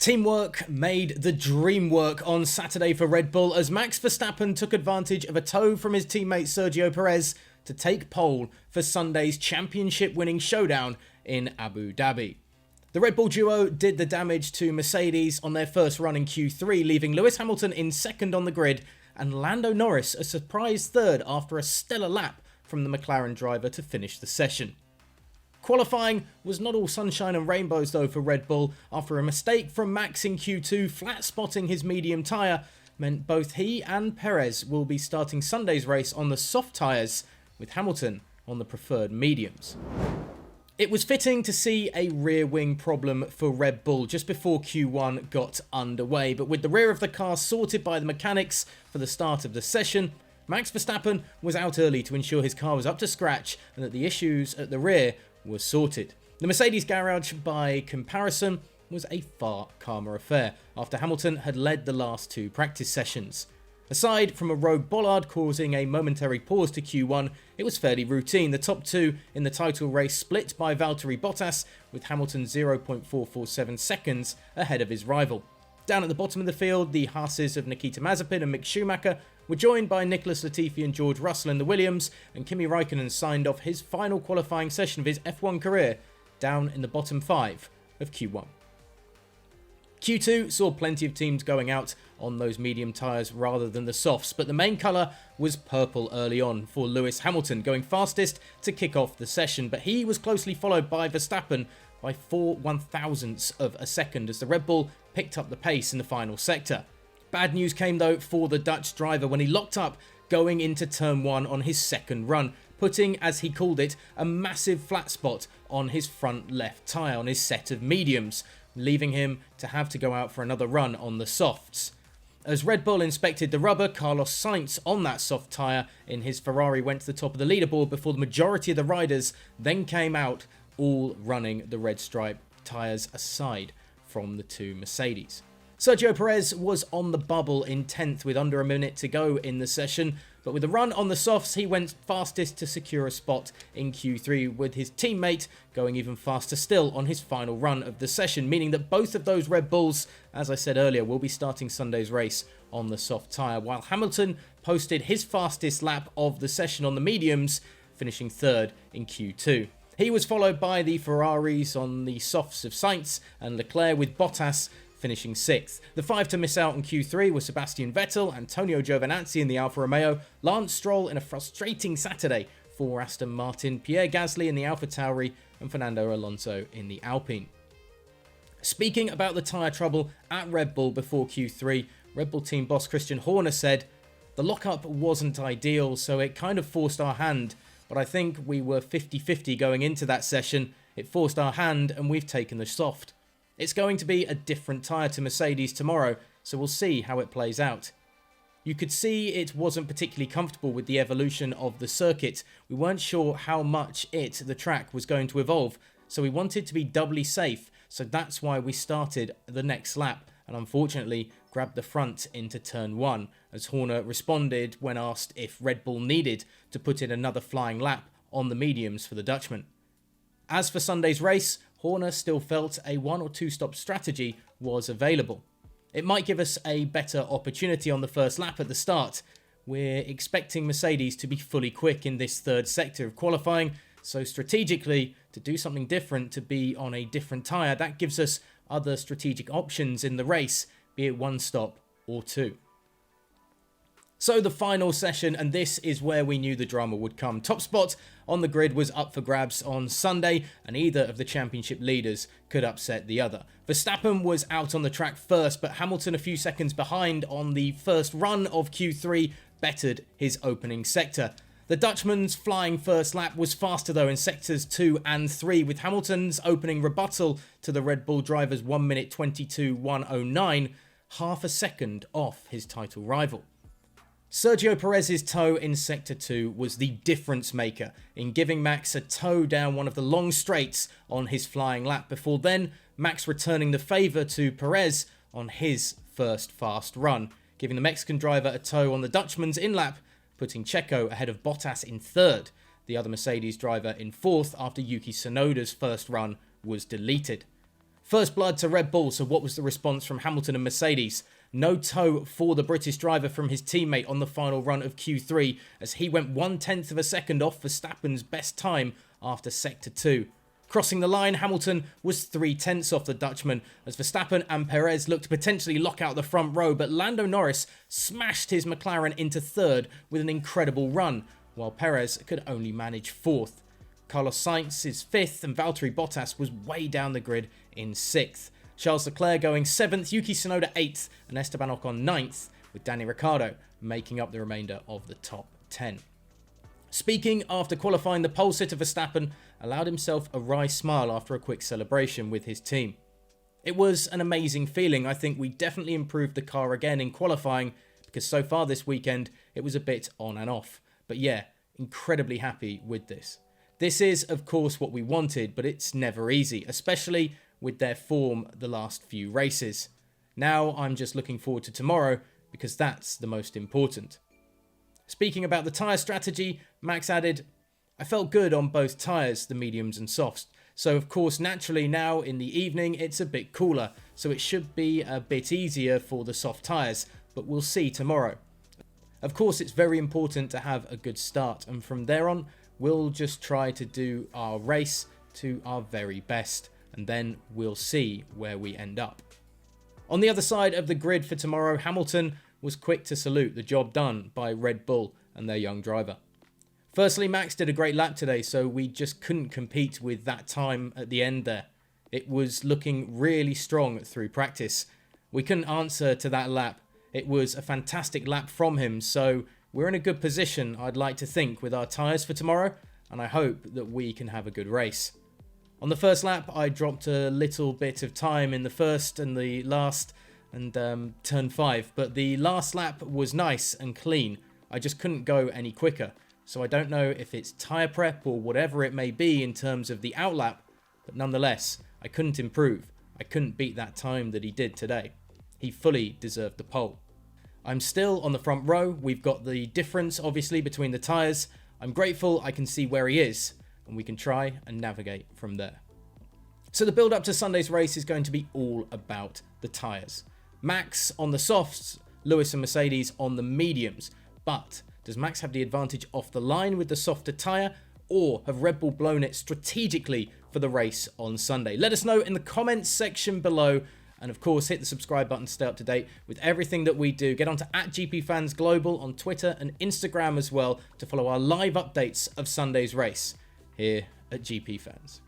Teamwork made the dream work on Saturday for Red Bull as Max Verstappen took advantage of a tow from his teammate Sergio Perez to take pole for Sunday's championship-winning showdown in Abu Dhabi. The Red Bull duo did the damage to Mercedes on their first run in Q3, leaving Lewis Hamilton in second on the grid and Lando Norris a surprise third after a stellar lap from the McLaren driver to finish the session. Qualifying was not all sunshine and rainbows though for Red Bull, after a mistake from Max in Q2 flat spotting his medium tyre meant both he and Perez will be starting Sunday's race on the soft tyres, with Hamilton on the preferred mediums. It was fitting to see a rear wing problem for Red Bull just before Q1 got underway, but with the rear of the car sorted by the mechanics for the start of the session, Max Verstappen was out early to ensure his car was up to scratch and that the issues at the rear were sorted. The Mercedes garage, by comparison, was a far calmer affair after Hamilton had led the last two practice sessions. Aside from a rogue bollard causing a momentary pause to Q1, it was fairly routine. The top two in the title race split by Valtteri Bottas, with Hamilton 0.447 seconds ahead of his rival. Down at the bottom of the field, the Haases of Nikita Mazepin and Mick Schumacher were joined by Nicholas Latifi and George Russell in the Williams, and Kimi Raikkonen signed off his final qualifying session of his F1 career down in the bottom 5 of Q1. Q2 saw plenty of teams going out on those medium tyres rather than the softs, but the main colour was purple early on for Lewis Hamilton, going fastest to kick off the session, but he was closely followed by Verstappen by 4 1/1000ths of a second as the Red Bull picked up the pace in the final sector. Bad news came though for the Dutch driver when he locked up going into turn 1 on his second run, putting, as he called it, a massive flat spot on his front left tyre on his set of mediums, leaving him to have to go out for another run on the softs. As Red Bull inspected the rubber, Carlos Sainz on that soft tyre in his Ferrari went to the top of the leaderboard before the majority of the riders then came out, all running the red stripe tyres aside from the two Mercedes. Sergio Perez was on the bubble in 10th with under a minute to go in the session, but with a run on the softs he went fastest to secure a spot in Q3, with his teammate going even faster still on his final run of the session, meaning that both of those Red Bulls, as I said earlier, will be starting Sunday's race on the soft tyre, while Hamilton posted his fastest lap of the session on the mediums, finishing third in Q2. He was followed by the Ferraris on the softs of Sainz and Leclerc, with Bottas finishing 6th. The 5 to miss out in Q3 were Sebastian Vettel, Antonio Giovinazzi in the Alfa Romeo, Lance Stroll in a frustrating Saturday for Aston Martin, Pierre Gasly in the Alfa Tauri, and Fernando Alonso in the Alpine. Speaking about the tyre trouble at Red Bull before Q3, Red Bull team boss Christian Horner said, "The lockup wasn't ideal, so it kind of forced our hand, but I think we were 50-50 going into that session. It forced our hand and we've taken the soft. It's going to be a different tyre to Mercedes tomorrow, so we'll see how it plays out." You could see it wasn't particularly comfortable with the evolution of the circuit. We weren't sure how much the track was going to evolve, so we wanted to be doubly safe, so that's why we started the next lap and unfortunately grabbed the front into turn 1, as Horner responded when asked if Red Bull needed to put in another flying lap on the mediums for the Dutchman. As for Sunday's race, Horner still felt a 1 or 2 stop strategy was available. It might give us a better opportunity on the first lap at the start. We're expecting Mercedes to be fully quick in this third sector of qualifying, so strategically, to do something different, to be on a different tyre, that gives us other strategic options in the race, be it 1 stop or 2. So the final session, and this is where we knew the drama would come. Top spot on the grid was up for grabs on Sunday, and either of the championship leaders could upset the other. Verstappen was out on the track first, but Hamilton, a few seconds behind on the first run of Q3, bettered his opening sector. The Dutchman's flying first lap was faster though in sectors 2 and 3, with Hamilton's opening rebuttal to the Red Bull driver's 1 minute 22.109, half a second off his title rival. Sergio Perez's tow in Sector 2 was the difference maker in giving Max a tow down one of the long straights on his flying lap, before then Max returning the favour to Perez on his first fast run, giving the Mexican driver a tow on the Dutchman's in-lap, putting Checo ahead of Bottas in 3rd, the other Mercedes driver in 4th after Yuki Tsunoda's first run was deleted. First blood to Red Bull, so what was the response from Hamilton and Mercedes? No toe for the British driver from his teammate on the final run of Q3 as he went 1/10 of a second off Verstappen's best time after Sector 2. Crossing the line, Hamilton was 3/10 off the Dutchman as Verstappen and Perez looked to potentially lock out the front row, but Lando Norris smashed his McLaren into third with an incredible run, while Perez could only manage fourth. Carlos Sainz is fifth and Valtteri Bottas was way down the grid in sixth. Charles Leclerc going seventh, Yuki Tsunoda eighth and Esteban Ocon ninth, with Danny Ricciardo making up the remainder of the top 10. Speaking after qualifying, the pole sitter Verstappen allowed himself a wry smile after a quick celebration with his team. It was an amazing feeling. I think we definitely improved the car again in qualifying because so far this weekend it was a bit on and off. But yeah, incredibly happy with this. This is, of course, what we wanted, but it's never easy, especially with their form the last few races. Now I'm just looking forward to tomorrow because that's the most important. Speaking about the tyre strategy, Max added, I felt good on both tyres, the mediums and softs. So of course, naturally now in the evening, it's a bit cooler. So it should be a bit easier for the soft tyres, but we'll see tomorrow. Of course, it's very important to have a good start. And from there on, we'll just try to do our race to our very best. And then we'll see where we end up. On the other side of the grid for tomorrow, Hamilton was quick to salute the job done by Red Bull and their young driver. Firstly, Max did a great lap today, so we just couldn't compete with that time at the end there. It was looking really strong through practice. We couldn't answer to that lap. It was a fantastic lap from him, so we're in a good position, I'd like to think, with our tyres for tomorrow, and I hope that we can have a good race. On the first lap, I dropped a little bit of time in the first and the last, and turn 5, but the last lap was nice and clean. I just couldn't go any quicker, so I don't know if it's tyre prep or whatever it may be in terms of the outlap, but nonetheless, I couldn't improve. I couldn't beat that time that he did today. He fully deserved the pole. I'm still on the front row. We've got the difference, obviously, between the tyres. I'm grateful I can see where he is, and we can try and navigate from there. So the build-up to Sunday's race is going to be all about the tyres. Max on the softs, Lewis and Mercedes on the mediums. But does Max have the advantage off the line with the softer tyre, or have Red Bull blown it strategically for the race on Sunday? Let us know in the comments section below. And of course, hit the subscribe button to stay up to date with everything that we do. Get onto @GPFans Global on Twitter and Instagram as well to follow our live updates of Sunday's race here at GPFans.